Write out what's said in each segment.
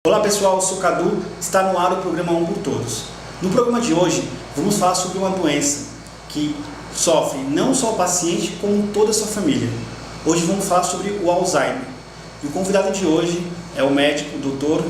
Olá pessoal, eu sou o Cadu, está no ar o programa Um por Todos. No programa de hoje, vamos falar sobre uma doença que sofre não só o paciente, como toda a sua família. Hoje vamos falar sobre o Alzheimer. E o convidado de hoje é o médico, Dr.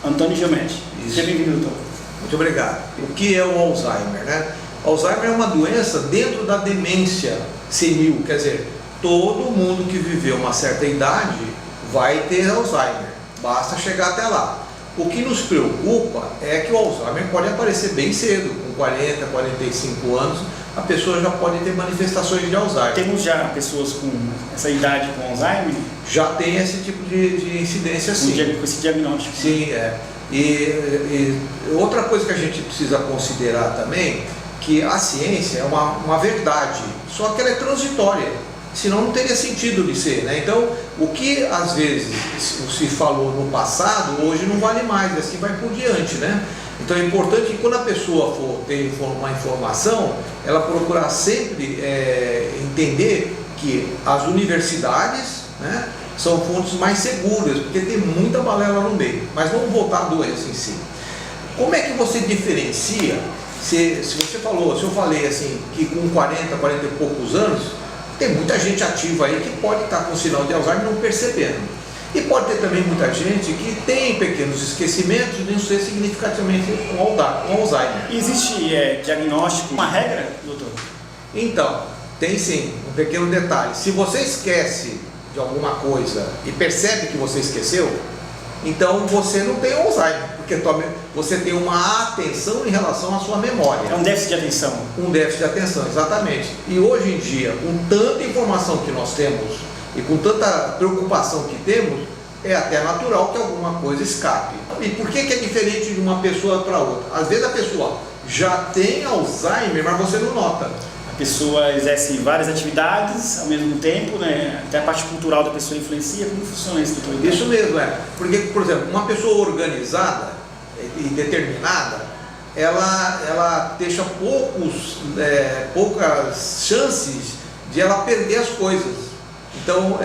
Antônio Giametti. Seja bem-vindo, doutor. Muito obrigado. O que é o Alzheimer, né? O Alzheimer é uma doença dentro da demência senil, quer dizer, todo mundo que viveu uma certa idade vai ter Alzheimer. Basta chegar até lá. O que nos preocupa é que o Alzheimer pode aparecer bem cedo, com 40, 45 anos, a pessoa já pode ter manifestações de Alzheimer. Temos já pessoas com essa idade com Alzheimer? Já tem esse tipo de incidência, sim. Com esse diagnóstico? Sim, é. E outra coisa que a gente precisa considerar também, que a ciência é uma verdade, só que ela é transitória. Senão não teria sentido de ser, né? Então, o que às vezes se falou no passado, hoje não vale mais, assim vai por diante, né? Então é importante que quando a pessoa for ter uma informação, ela procurar sempre entender que as universidades, né, são fontes mais seguras, porque tem muita balela no meio. Mas vamos voltar à doença em si. Como é que você diferencia, se você falou, se eu falei assim, que com 40 e poucos anos, tem muita gente ativa aí que pode estar com sinal de Alzheimer não percebendo. E pode ter também muita gente que tem pequenos esquecimentos e não ser significativamente um Alzheimer. Existe diagnóstico, uma regra, doutor? Então, tem sim, um pequeno detalhe. Se você esquece de alguma coisa e percebe que você esqueceu, então você não tem Alzheimer, porque você tem uma atenção em relação à sua memória. É um déficit de atenção. Um déficit de atenção, exatamente. E hoje em dia, com tanta informação que nós temos e com tanta preocupação que temos, é até natural que alguma coisa escape. E por que é diferente de uma pessoa para outra? Às vezes a pessoa já tem Alzheimer, mas você não nota. A pessoa exerce várias atividades ao mesmo tempo, né? Até a parte cultural da pessoa influencia. Como funciona isso, doutor? Isso mesmo, é. Porque, por exemplo, uma pessoa organizada e determinada, ela deixa poucas chances de ela perder as coisas. Então,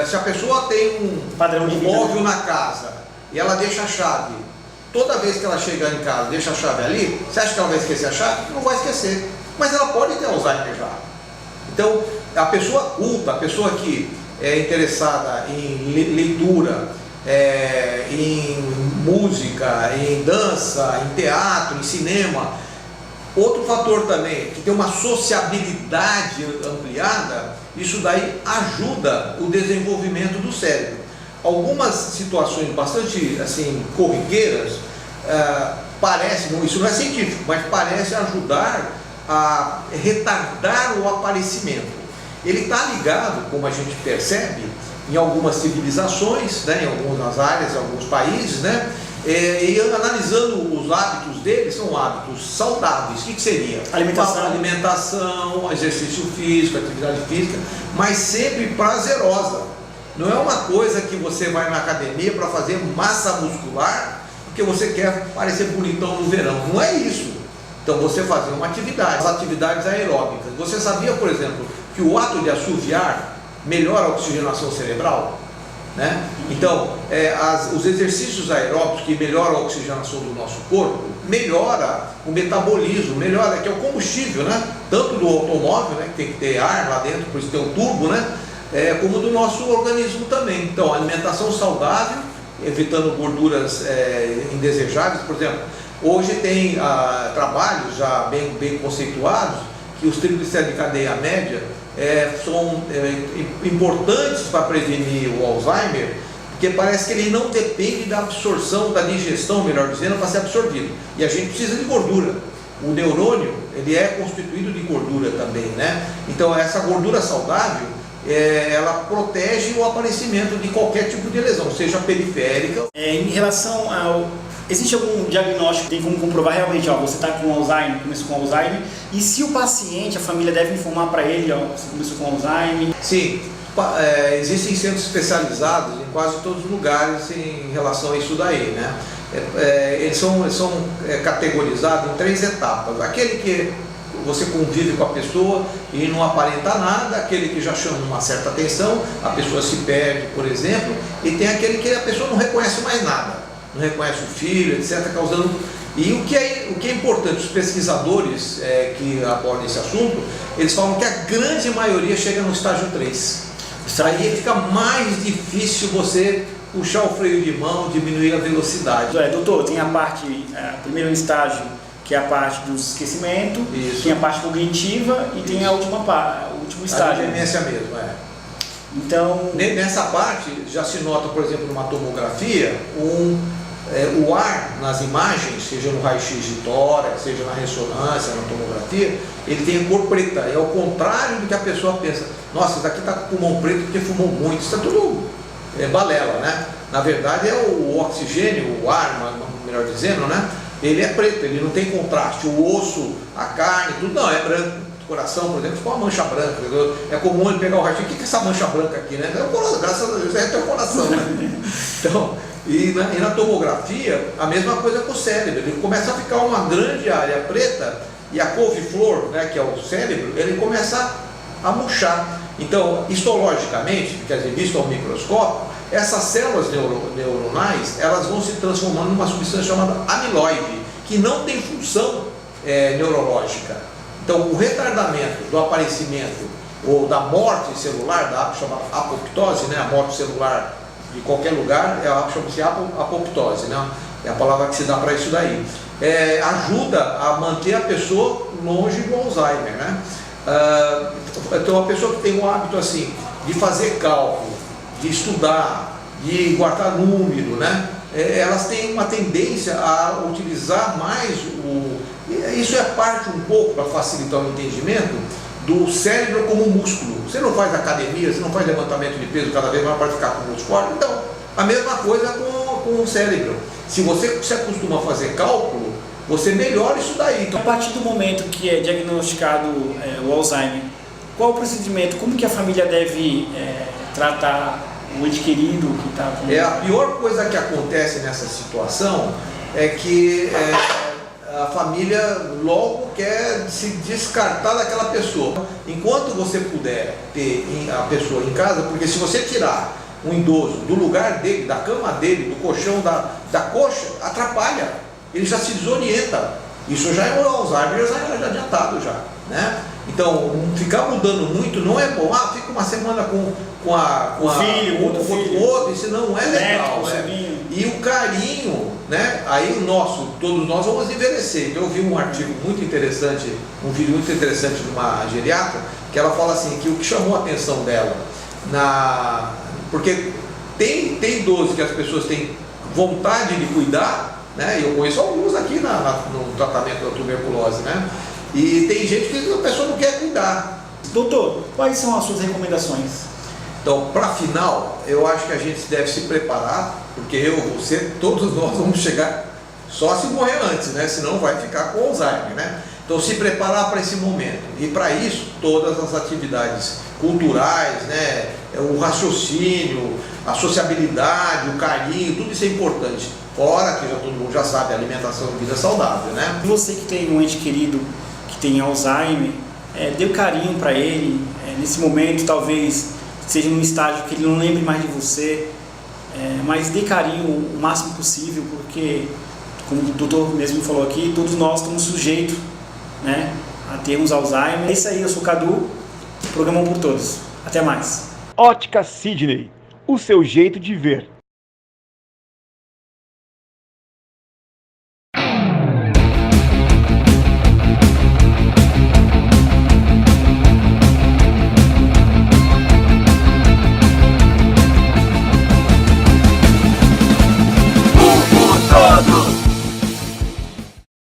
se a pessoa tem um padrão de móvel na casa e ela deixa a chave, toda vez que ela chegar em casa, deixa a chave ali, você acha que ela vai esquecer a chave? Não vai esquecer. Mas ela pode ter Alzheimer já. Então, a pessoa culta, a pessoa que é interessada em leitura, em música, em dança, em teatro, em cinema. Outro fator também, que tem uma sociabilidade ampliada, isso daí ajuda o desenvolvimento do cérebro. Algumas situações bastante assim, corriqueiras, isso não é científico, mas parece ajudar a retardar o aparecimento. Ele está ligado, como a gente percebe, em algumas civilizações, né, em algumas áreas, em alguns países, né, e analisando os hábitos deles, são hábitos saudáveis. O que seria? Alimentação, exercício físico, atividade física, mas sempre prazerosa. Não é uma coisa que você vai na academia para fazer massa muscular, porque você quer parecer bonitão no verão. Não é isso. Então você fazer uma atividade, as atividades aeróbicas. Você sabia, por exemplo, que o ato de assoviar melhora a oxigenação cerebral? Né? Então, os exercícios aeróbicos que melhoram a oxigenação do nosso corpo, melhora o metabolismo, melhora, que é o combustível, né? Tanto do automóvel, né, que tem que ter ar lá dentro, por isso tem um turbo, né? Como do nosso organismo também. Então, alimentação saudável, evitando gorduras indesejáveis, por exemplo. Hoje tem trabalhos já bem conceituados que os triglicéridos de cadeia média são importantes para prevenir o Alzheimer, porque parece que ele não depende da absorção, da digestão, melhor dizendo, para ser absorvido. E a gente precisa de gordura. O neurônio, ele é constituído de gordura também, né? Então essa gordura saudável, ela protege o aparecimento de qualquer tipo de lesão, seja periférica. Em relação ao... Existe algum diagnóstico que tem como comprovar realmente, você está com Alzheimer, começou com Alzheimer, e se o paciente, a família deve informar para ele, você começou com Alzheimer? Sim, existem centros especializados em quase todos os lugares em relação a isso daí, né? Eles são categorizados em 3 etapas. Aquele que você convive com a pessoa e não aparenta nada, aquele que já chama uma certa atenção, a pessoa se perde, por exemplo, e tem aquele que a pessoa não reconhece mais nada. não reconhece o filho, etc., causando... E o que é importante, os pesquisadores que abordam esse assunto, eles falam que a grande maioria chega no estágio 3. Aí fica mais difícil você puxar o freio de mão, diminuir a velocidade. Doutor, tem a parte, primeiro estágio, que é a parte do esquecimento, Isso. tem a parte cognitiva e tem a último estágio. A demência mesmo, Então, nessa parte já se nota, por exemplo, numa tomografia, o ar nas imagens, seja no raio-x de tórax, seja na ressonância, na tomografia, ele tem a cor preta. É ao contrário do que a pessoa pensa. Nossa, isso daqui está com pulmão preto porque fumou muito. Isso está tudo balela, né? Na verdade é o oxigênio, o ar, melhor dizendo, né? Ele é preto, ele não tem contraste. O osso, a carne, tudo não, é branco. O coração, por exemplo, ficou uma mancha branca. É comum ele pegar o raio-x. O que é essa mancha branca aqui, né? É o coração, graças a Deus, é o coração, né? Então, e na tomografia, a mesma coisa com o cérebro. Ele começa a ficar uma grande área preta e a couve-flor, né, que é o cérebro, ele começa a murchar. Então, histologicamente, quer dizer, visto ao microscópio, essas células neuronais, elas vão se transformando numa substância chamada amiloide, que não tem função neurológica. Então, o retardamento do aparecimento ou da morte celular, da chamada apoptose, né, a morte celular de qualquer lugar, chama-se apoptose, né? É a palavra que se dá para isso daí. Ajuda a manter a pessoa longe do Alzheimer, né? Então a pessoa que tem um hábito assim, de fazer cálculo, de estudar, de guardar número, né? Elas têm uma tendência a utilizar mais isso é parte um pouco para facilitar o entendimento do cérebro como músculo. Você não faz academia, você não faz levantamento de peso cada vez mais para ficar com o músculo forte. Então, a mesma coisa com o cérebro. Se você se acostuma a fazer cálculo, você melhora isso daí. Então, a partir do momento que é diagnosticado o Alzheimer, qual o procedimento, como que a família deve tratar o ente querido que está com... A pior coisa que acontece nessa situação é que a família logo quer se descartar daquela pessoa. Enquanto você puder ter a pessoa em casa, porque se você tirar um idoso do lugar dele, da cama dele, do colchão, da coxa, atrapalha, ele já se desorienta. Isso já é o Alzheimer já adiantado já, né? Então, ficar mudando muito não é bom. Fica uma semana com o filho, o outro, isso não é legal, né? E o carinho, né? Aí todos nós vamos envelhecer. Então, eu vi um artigo muito interessante, um vídeo muito interessante de uma geriatra, que ela fala assim, que o que chamou a atenção dela, porque tem idosos que as pessoas têm vontade de cuidar, né? Eu conheço alguns aqui no tratamento da tuberculose, né? E tem gente que a pessoa não quer cuidar. Doutor, quais são as suas recomendações? Então, para final, eu acho que a gente deve se preparar, porque você, todos nós vamos chegar só se morrer antes, né? Senão vai ficar com Alzheimer, né? Então, se preparar para esse momento. E para isso, todas as atividades culturais, né? O raciocínio, a sociabilidade, o carinho, tudo isso é importante. Fora que todo mundo já sabe, a alimentação e vida saudável, né? Você que tem um ente querido que tem Alzheimer, dê carinho para ele, nesse momento talvez seja num estágio que ele não lembre mais de você, mas dê carinho o máximo possível, porque, como o doutor mesmo falou aqui, todos nós estamos sujeitos, né, a termos Alzheimer. É isso aí, eu sou o Cadu, programa por todos. Até mais. Ótica Sidney, o seu jeito de ver.